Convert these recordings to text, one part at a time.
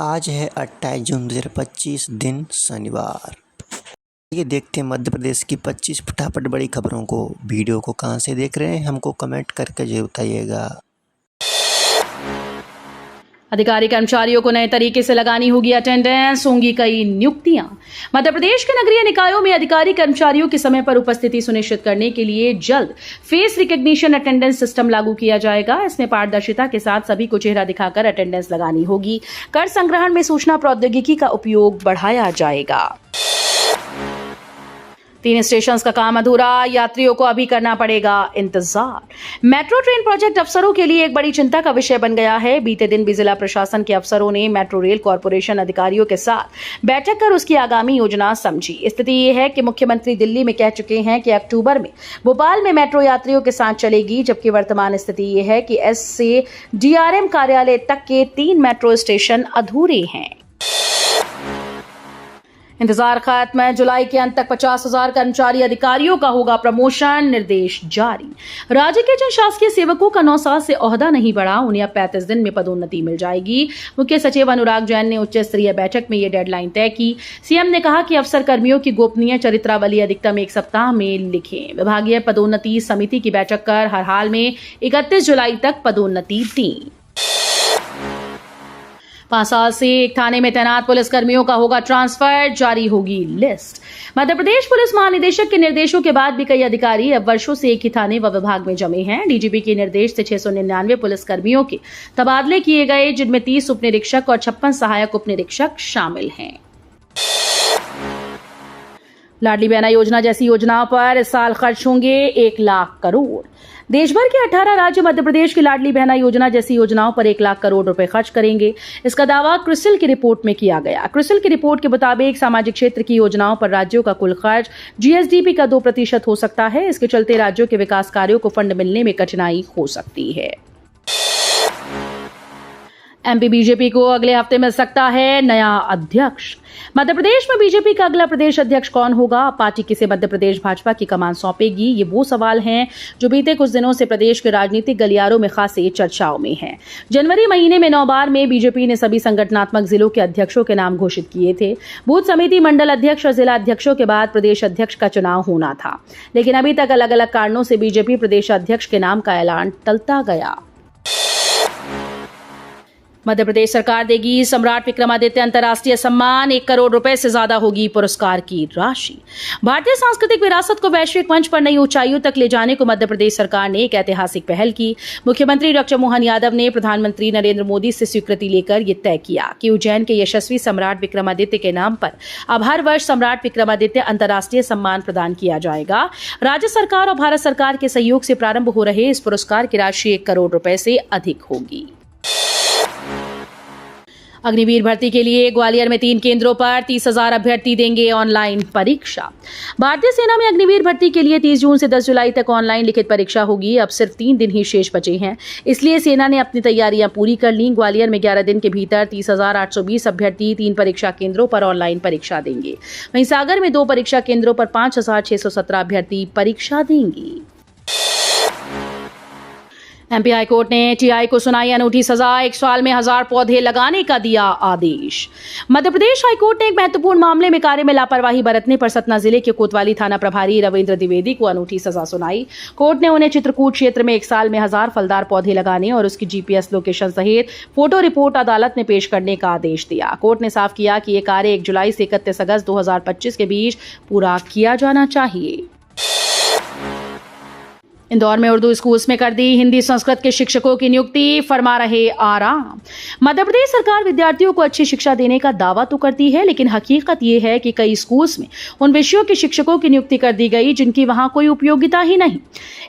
आज है 28 जून 2025 दिन शनिवार। ये देखते हैं मध्य प्रदेश की 25 फटाफट बड़ी खबरों को। वीडियो को कहां से देख रहे हैं हमको कमेंट करके जरूर बताइएगा। अधिकारी कर्मचारियों को नए तरीके से लगानी होगी अटेंडेंस, होंगी कई नियुक्तियां। मध्य प्रदेश के नगरीय निकायों में अधिकारी कर्मचारियों की समय पर उपस्थिति सुनिश्चित करने के लिए जल्द फेस रिकॉग्निशन अटेंडेंस सिस्टम लागू किया जाएगा। इसमें पारदर्शिता के साथ सभी को चेहरा दिखाकर अटेंडेंस लगानी होगी। कर संग्रहण में सूचना प्रौद्योगिकी का उपयोग बढ़ाया जाएगा। 3 स्टेशन का काम अधूरा, यात्रियों को अभी करना पड़ेगा इंतजार। मेट्रो ट्रेन प्रोजेक्ट अफसरों के लिए एक बड़ी चिंता का विषय बन गया है। बीते दिन भी जिला प्रशासन के अफसरों ने मेट्रो रेल कॉरपोरेशन अधिकारियों के साथ बैठक कर उसकी आगामी योजना समझी। स्थिति ये है कि मुख्यमंत्री दिल्ली में कह चुके हैं कि अक्टूबर में भोपाल में मेट्रो यात्रियों के साथ चलेगी, जबकि वर्तमान स्थिति ये है कि एस से डीआरएम कार्यालय तक के 3 मेट्रो स्टेशन अधूरे हैं। इंतजार खत्म, जुलाई के अंत तक 50,000 कर्मचारी अधिकारियों का होगा प्रमोशन, निर्देश जारी। राज्य के जिन शासकीय सेवकों का 9 साल से ओहदा नहीं बढ़ा, उन्हें अब 35 दिन में पदोन्नति मिल जाएगी। मुख्य सचिव अनुराग जैन ने उच्च स्तरीय बैठक में यह डेडलाइन तय की। सीएम ने कहा कि अफसर कर्मियों की गोपनीय चरित्रावली अधिकतम 1 सप्ताह में लिखें। विभागीय पदोन्नति समिति की बैठक कर हर हाल में 31 जुलाई तक पदोन्नति दी। 5 साल से एक थाने में तैनात पुलिस कर्मियों का होगा ट्रांसफर, जारी होगी लिस्ट। मध्य प्रदेश पुलिस महानिदेशक के निर्देशों के बाद भी कई अधिकारी अब वर्षों से एक ही थाने व विभाग में जमे हैं। डीजीपी के निर्देश से 699 पुलिस कर्मियों के तबादले किए गए, जिनमें 30 उप निरीक्षक और 56 सहायक उप निरीक्षक शामिल हैं। लाडली बहना योजना जैसी योजनाओं पर इस साल खर्च होंगे 1 लाख करोड़। देश भर के 18 राज्य मध्य प्रदेश की लाडली बहना योजना जैसी योजनाओं पर 1 लाख करोड़ रुपए खर्च करेंगे। इसका दावा क्रिसिल की रिपोर्ट में किया गया। क्रिसिल की रिपोर्ट के मुताबिक सामाजिक क्षेत्र की योजनाओं पर राज्यों का कुल खर्च जीएसडीपी का 2% हो सकता है। इसके चलते राज्यों के विकास कार्यों को फंड मिलने में कठिनाई हो सकती है। एमपी बीजेपी को अगले हफ्ते मिल सकता है नया अध्यक्ष। मध्य प्रदेश में बीजेपी का अगला प्रदेश अध्यक्ष कौन होगा? पार्टी किसे मध्य प्रदेश भाजपा की कमान सौंपेगी? ये वो सवाल हैं जो बीते कुछ दिनों से प्रदेश के राजनीतिक गलियारों में खासे चर्चाओं में हैं। जनवरी महीने में नौबार में बीजेपी ने सभी संगठनात्मक जिलों के अध्यक्षों के नाम घोषित किए थे। बूथ समिति, मंडल अध्यक्ष और जिला अध्यक्षों के बाद प्रदेश अध्यक्ष का चुनाव होना था, लेकिन अभी तक अलग अलग कारणों से बीजेपी प्रदेश अध्यक्ष के नाम का ऐलान टलता गया। मध्य प्रदेश सरकार देगी सम्राट विक्रमादित्य अंतर्राष्ट्रीय सम्मान, 1 करोड़ रुपए से ज्यादा होगी पुरस्कार की राशि। भारतीय सांस्कृतिक विरासत को वैश्विक मंच पर नई ऊंचाइयों तक ले जाने को मध्य प्रदेश सरकार ने एक ऐतिहासिक पहल की। मुख्यमंत्री डॉक्टर मोहन यादव ने प्रधानमंत्री नरेंद्र मोदी से स्वीकृति लेकर यह तय किया कि उज्जैन के यशस्वी सम्राट विक्रमादित्य के नाम पर अब हर वर्ष सम्राट विक्रमादित्य अंतर्राष्ट्रीय सम्मान प्रदान किया जाएगा। राज्य सरकार और भारत सरकार के सहयोग से प्रारंभ हो रहे इस पुरस्कार की राशि 1 करोड़ रुपए से अधिक होगी। अग्निवीर भर्ती के लिए ग्वालियर में 3 केंद्रों पर 30,000 अभ्यर्थी देंगे ऑनलाइन परीक्षा। भारतीय सेना में अग्निवीर भर्ती के लिए 30 जून से 10 जुलाई तक ऑनलाइन लिखित परीक्षा होगी। अब सिर्फ 3 दिन ही शेष बचे हैं, इसलिए सेना ने अपनी तैयारियां पूरी कर ली। ग्वालियर में 11 दिन के भीतर 30,820 अभ्यर्थी 3 परीक्षा केंद्रों पर ऑनलाइन परीक्षा देंगे। वहीं सागर में 2 परीक्षा केंद्रों पर 5,617 अभ्यर्थी परीक्षा देंगे। एमपी हाईकोर्ट ने टीआई को सुनाई अनूठी सजा, 1 साल में 1000 पौधे लगाने का दिया आदेश। मध्य प्रदेश हाईकोर्ट ने एक महत्वपूर्ण मामले में कार्य में लापरवाही बरतने पर सतना जिले के कोतवाली थाना प्रभारी रविंद्र द्विवेदी को अनूठी सजा सुनाई। कोर्ट ने उन्हें चित्रकूट क्षेत्र में 1 साल में 1000 फलदार पौधे लगाने और उसकी जीपीएस लोकेशन सहित फोटो रिपोर्ट अदालत में पेश करने का आदेश दिया। कोर्ट ने साफ किया कि यह कार्य 1 जुलाई से 31 अगस्त 2025 के बीच पूरा किया जाना चाहिए। इंदौर में उर्दू स्कूल्स में कर दी हिंदी संस्कृत के शिक्षकों की नियुक्ति, फरमा रहे आराम। मध्य प्रदेश सरकार विद्यार्थियों को अच्छी शिक्षा देने का दावा तो करती है, लेकिन हकीकत यह है कि कई स्कूल्स में उन विषयों के शिक्षकों की नियुक्ति कर दी गई जिनकी वहां कोई उपयोगिता ही नहीं।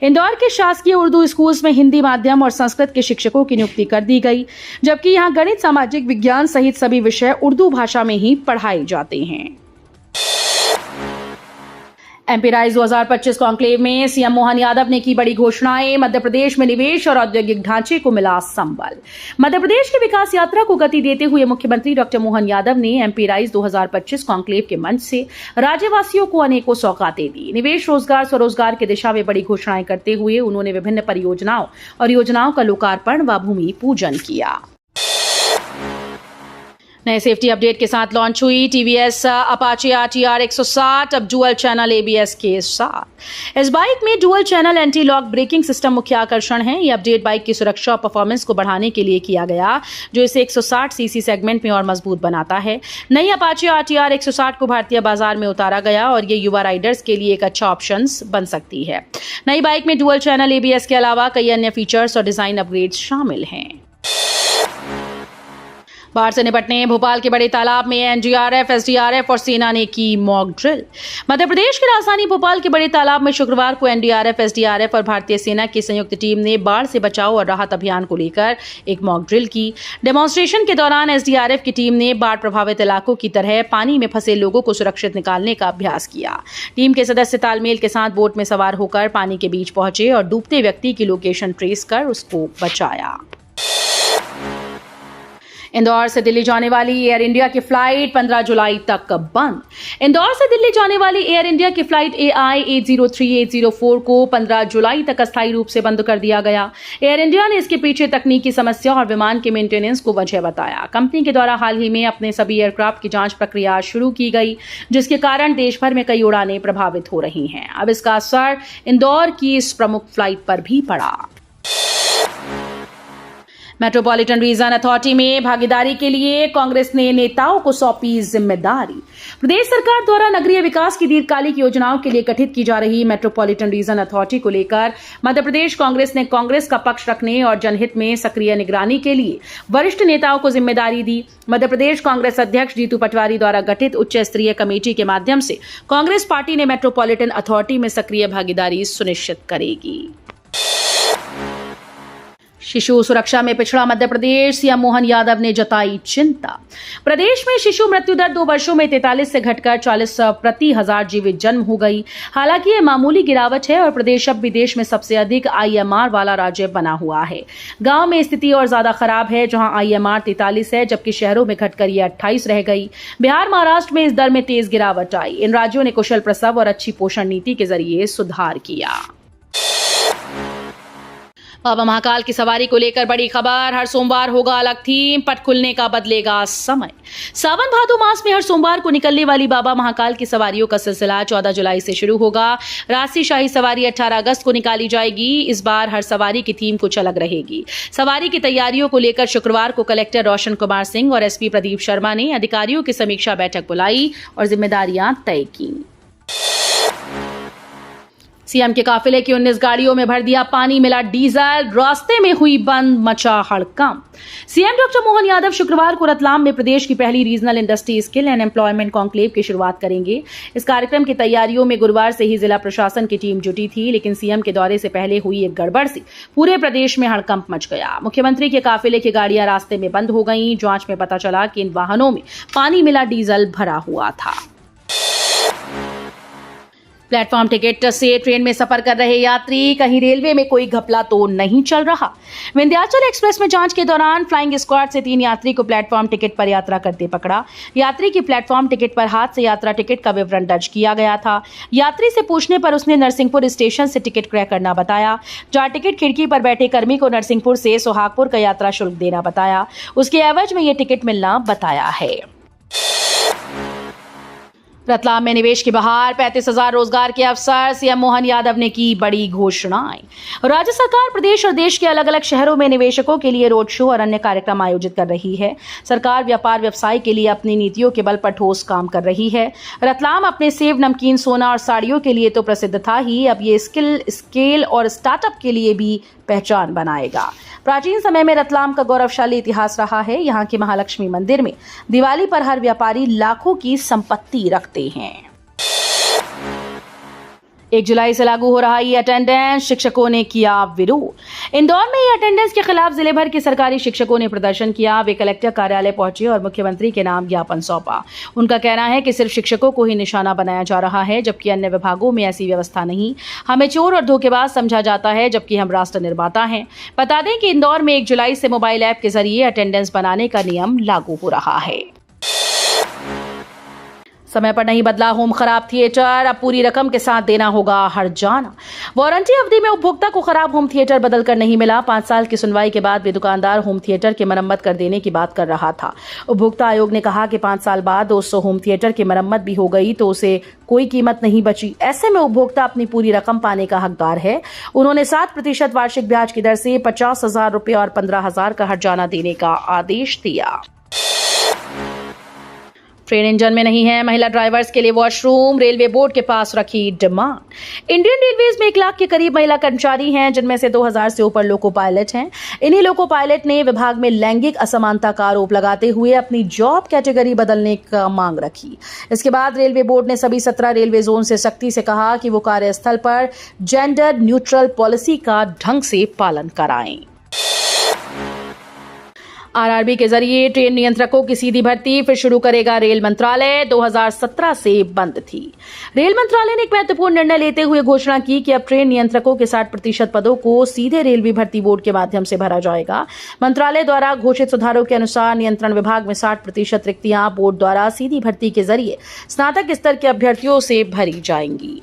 इंदौर के शासकीय उर्दू स्कूल्स में हिंदी माध्यम और संस्कृत के शिक्षकों की नियुक्ति कर दी गई, जबकि यहाँ गणित, सामाजिक विज्ञान सहित सभी विषय उर्दू भाषा में ही पढ़ाए जाते हैं। एमपी राइज 2025 कॉन्क्लेव में सीएम मोहन यादव ने की बड़ी घोषणाएं। मध्य प्रदेश में निवेश और औद्योगिक ढांचे को मिला संबल। मध्य प्रदेश की विकास यात्रा को गति देते हुए मुख्यमंत्री डॉक्टर मोहन यादव ने एमपी राइज 2025 कॉन्क्लेव के मंच से राज्यवासियों को अनेकों सौगातें दी। निवेश, रोजगार, स्वरोजगार की दिशा में बड़ी घोषणाएं करते हुए उन्होंने विभिन्न परियोजनाओं और योजनाओं का लोकार्पण व भूमि पूजन किया। नए सेफ्टी अपडेट के साथ लॉन्च हुई टीवीएस अपाचे आरटीआर 160 अब डुअल चैनल एबीएस के साथ। इस बाइक में dual channel anti lock braking system मुख्य आकर्षण है। ये अपडेट बाइक की सुरक्षा और परफॉर्मेंस को बढ़ाने के लिए किया गया, जो इसे 160 सीसी सेगमेंट में और मजबूत बनाता है। नई अपाचे आरटीआर 160 को भारतीय बाजार में उतारा गया और ये युवा राइडर्स के लिए एक अच्छा ऑप्शन बन सकती है। नई बाइक में डुअल चैनल एबीएस के अलावा कई अन्य फीचर्स और डिजाइन अपग्रेड शामिल हैं। बाढ़ से निपटने भोपाल के बड़े तालाब में एनडीआरएफ, एसडीआरएफ और सेना ने की मॉक ड्रिल। मध्य प्रदेश की राजधानी भोपाल के बड़े तालाब में शुक्रवार को एनडीआरएफ, एसडीआरएफ और भारतीय सेना की संयुक्त टीम ने बाढ़ से बचाव और राहत अभियान को लेकर एक मॉक ड्रिल की। डेमोन्स्ट्रेशन के दौरान एसडीआरएफ की टीम ने बाढ़ प्रभावित इलाकों की तरह पानी में फंसे लोगों को सुरक्षित निकालने का अभ्यास किया। टीम के सदस्य तालमेल के साथ बोट में सवार होकर पानी के बीच पहुंचे और डूबते व्यक्ति की लोकेशन ट्रेस कर उसको बचाया। इंदौर से दिल्ली जाने वाली एयर इंडिया की फ्लाइट 15 जुलाई तक बंद। इंदौर से दिल्ली जाने वाली एयर इंडिया की फ्लाइट AI 803-804 को 15 जुलाई तक अस्थायी रूप से बंद कर दिया गया। एयर इंडिया ने इसके पीछे तकनीकी समस्या और विमान के मेंटेनेंस को वजह बताया। कंपनी के द्वारा हाल ही में अपने सभी एयरक्राफ्ट की जांच प्रक्रिया शुरू की गई, जिसके कारण देश भर में कई उड़ानें प्रभावित हो रही हैं। अब इसका असर इंदौर की इस प्रमुख फ्लाइट पर भी पड़ा। मेट्रोपॉलिटन रीजन अथॉरिटी में भागीदारी के लिए कांग्रेस ने नेताओं को सौंपी जिम्मेदारी। प्रदेश सरकार द्वारा नगरीय विकास की दीर्घकालिक योजनाओं के लिए गठित की जा रही मेट्रोपॉलिटन रीजन अथॉरिटी को लेकर मध्य प्रदेश कांग्रेस ने कांग्रेस का पक्ष रखने और जनहित में सक्रिय निगरानी के लिए वरिष्ठ नेताओं को जिम्मेदारी दी। मध्य प्रदेश कांग्रेस अध्यक्ष जीतू पटवारी द्वारा गठित उच्च स्तरीय कमेटी के माध्यम से कांग्रेस पार्टी ने मेट्रोपॉलिटन अथॉरिटी में सक्रिय भागीदारी सुनिश्चित करेगी। शिशु सुरक्षा में पिछड़ा मध्य प्रदेश, सीएम मोहन यादव ने जताई चिंता। प्रदेश में शिशु मृत्यु दर 2 वर्षों में 43 से घटकर 40 प्रति हजार जीवित जन्म हो गई। हालांकि ये मामूली गिरावट है और प्रदेश अब भी देश में सबसे अधिक IMR वाला राज्य बना हुआ है। गांव में स्थिति और ज्यादा खराब है, जहां IMR 43 है, जबकि शहरों में घटकर ये 28 रह गई। बिहार, महाराष्ट्र में इस दर में तेज गिरावट आई। इन राज्यों ने कुशल प्रसव और अच्छी पोषण नीति के जरिए सुधार किया। बाबा महाकाल की सवारी को लेकर बड़ी खबर। हर सोमवार होगा अलग थीम, पट खुलने का बदलेगा समय। सावन भादो मास में हर सोमवार को निकलने वाली बाबा महाकाल की सवारियों का सिलसिला 14 जुलाई से शुरू होगा। राष्ट्रीय शाही सवारी 18 अगस्त को निकाली जाएगी। इस बार हर सवारी की थीम कुछ अलग रहेगी। सवारी की तैयारियों को लेकर शुक्रवार को कलेक्टर रोशन कुमार सिंह और SP प्रदीप शर्मा ने अधिकारियों की समीक्षा बैठक बुलाई और जिम्मेदारियां तय की। सीएम के काफिले की 19 गाड़ियों में भर दिया पानी, मिला डीजल, रास्ते में हुई बंद, मचा हड़कंप। सीएम डॉक्टर मोहन यादव शुक्रवार को रतलाम में प्रदेश की पहली regional industry skill and employment conclave की शुरुआत करेंगे। इस कार्यक्रम की तैयारियों में गुरुवार से ही जिला प्रशासन की टीम जुटी थी, लेकिन सीएम के दौरे से पहले हुई एक गड़बड़ से पूरे प्रदेश में हड़कंप मच गया। मुख्यमंत्री के काफिले की गाड़ियां रास्ते में बंद हो गईं। जांच में पता चला कि इन वाहनों में पानी मिला डीजल भरा हुआ था। प्लेटफॉर्म टिकट से ट्रेन में सफर कर रहे यात्री, कहीं रेलवे में कोई घपला तो नहीं चल रहा। विंध्याचल एक्सप्रेस में जांच के दौरान फ्लाइंग स्क्वाड से 3 यात्री को प्लेटफॉर्म टिकट पर यात्रा करते पकड़ा। यात्री की प्लेटफॉर्म टिकट पर हाथ से यात्रा टिकट का विवरण दर्ज किया गया था। यात्री से पूछने पर उसने नरसिंहपुर स्टेशन से टिकट क्रय करना बताया, जहां टिकट खिड़की पर बैठे कर्मी को नरसिंहपुर से सोहागपुर का यात्रा शुल्क देना बताया। उसके एवज में यह टिकट मिलना बताया है। रतलाम में निवेश की बहार, 35,000 रोजगार के अवसर। सीएम मोहन यादव ने की बड़ी घोषणाएं। राज्य सरकार प्रदेश और देश के अलग अलग शहरों में निवेशकों के लिए रोड शो और अन्य कार्यक्रम आयोजित कर रही है। सरकार व्यापार व्यवसाय के लिए अपनी नीतियों के बल पर ठोस काम कर रही है। रतलाम अपने सेव, नमकीन, सोना और साड़ियों के लिए तो प्रसिद्ध था ही, अब ये स्केल और स्टार्टअप के लिए भी पहचान बनाएगा। प्राचीन समय में रतलाम का गौरवशाली इतिहास रहा है। यहाँ के महालक्ष्मी मंदिर में दिवाली पर हर व्यापारी लाखों की संपत्ति रखते हैं। 1 जुलाई से लागू हो रहा ई अटेंडेंस, शिक्षकों ने किया विरोध। इंदौर में ई अटेंडेंस के खिलाफ जिले भर के सरकारी शिक्षकों ने प्रदर्शन किया। वे कलेक्टर कार्यालय पहुंचे और मुख्यमंत्री के नाम ज्ञापन सौंपा। उनका कहना है कि सिर्फ शिक्षकों को ही निशाना बनाया जा रहा है, जबकि अन्य विभागों में ऐसी व्यवस्था नहीं। हमें चोर और धोखेबाज समझा जाता है, जबकि हम राष्ट्र निर्माता हैं। बता दें कि इंदौर में 1 जुलाई से मोबाइल ऐप के जरिए अटेंडेंस बनाने का नियम लागू हो रहा है। समय पर नहीं बदला होम खराब थिएटर, अब पूरी रकम के साथ देना होगा हर्जाना। वारंटी अवधि में उपभोक्ता को खराब होम थिएटर बदल कर नहीं मिला। 5 साल की सुनवाई के बाद भी दुकानदार होम थिएटर की मरम्मत कर देने की बात कर रहा था। उपभोक्ता आयोग ने कहा कि 5 साल बाद 200 होम थिएटर की मरम्मत भी हो गई तो उसे कोई कीमत नहीं बची। ऐसे में उपभोक्ता अपनी पूरी रकम पाने का हकदार है। उन्होंने 7% वार्षिक ब्याज की दर से 50,000 रुपये और 15,000 का हर्जाना देने का आदेश दिया। ट्रेन इंजन में नहीं है, महिला ड्राइवर्स के लिए वॉशरूम, रेलवे बोर्ड के पास रखी डिमांड। इंडियन रेलवेज में 1 लाख के करीब महिला कर्मचारी हैं, जिनमें से 2000 से ऊपर लोको पायलट हैं। इन्हीं लोको पायलट ने विभाग में लैंगिक असमानता का आरोप लगाते हुए अपनी जॉब कैटेगरी बदलने का मांग रखी। इसके बाद रेलवे बोर्ड ने सभी 17 रेलवे जोन से सख्ती से कहा कि वो कार्यस्थल पर जेंडर न्यूट्रल पॉलिसी का ढंग से पालन कराएं। आरआरबी के जरिए ट्रेन नियंत्रकों की सीधी भर्ती फिर शुरू करेगा रेल मंत्रालय। 2017 से बंद थी। रेल मंत्रालय ने एक महत्वपूर्ण निर्णय लेते हुए घोषणा की कि अब ट्रेन नियंत्रकों के 60% पदों को सीधे रेलवे भर्ती बोर्ड के माध्यम से भरा जाएगा। मंत्रालय द्वारा घोषित सुधारों के अनुसार नियंत्रण विभाग में 60% रिक्तियां बोर्ड द्वारा सीधी भर्ती के जरिए स्नातक स्तर के अभ्यर्थियों से भरी जाएंगी।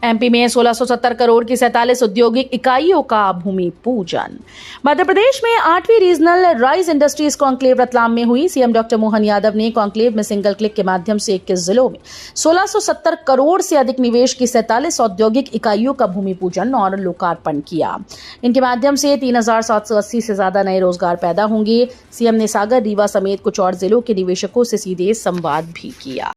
एमपी में 1670 करोड़ की 47 औद्योगिक इकाइयों का भूमि पूजन। मध्य प्रदेश में 8वीं regional rice industries conclave Ratlam में हुई। सीएम डॉक्टर मोहन यादव ने कॉन्क्लेव में सिंगल क्लिक के माध्यम से 21 जिलों में 1670 करोड़ से अधिक निवेश की 47 औद्योगिक इकाइयों का भूमि पूजन और लोकार्पण किया। इनके माध्यम से 3780 से ज्यादा नए रोजगार पैदा होंगे। सीएम ने सागर, रीवा समेत कुछ और जिलों के निवेशकों से सीधे संवाद भी किया।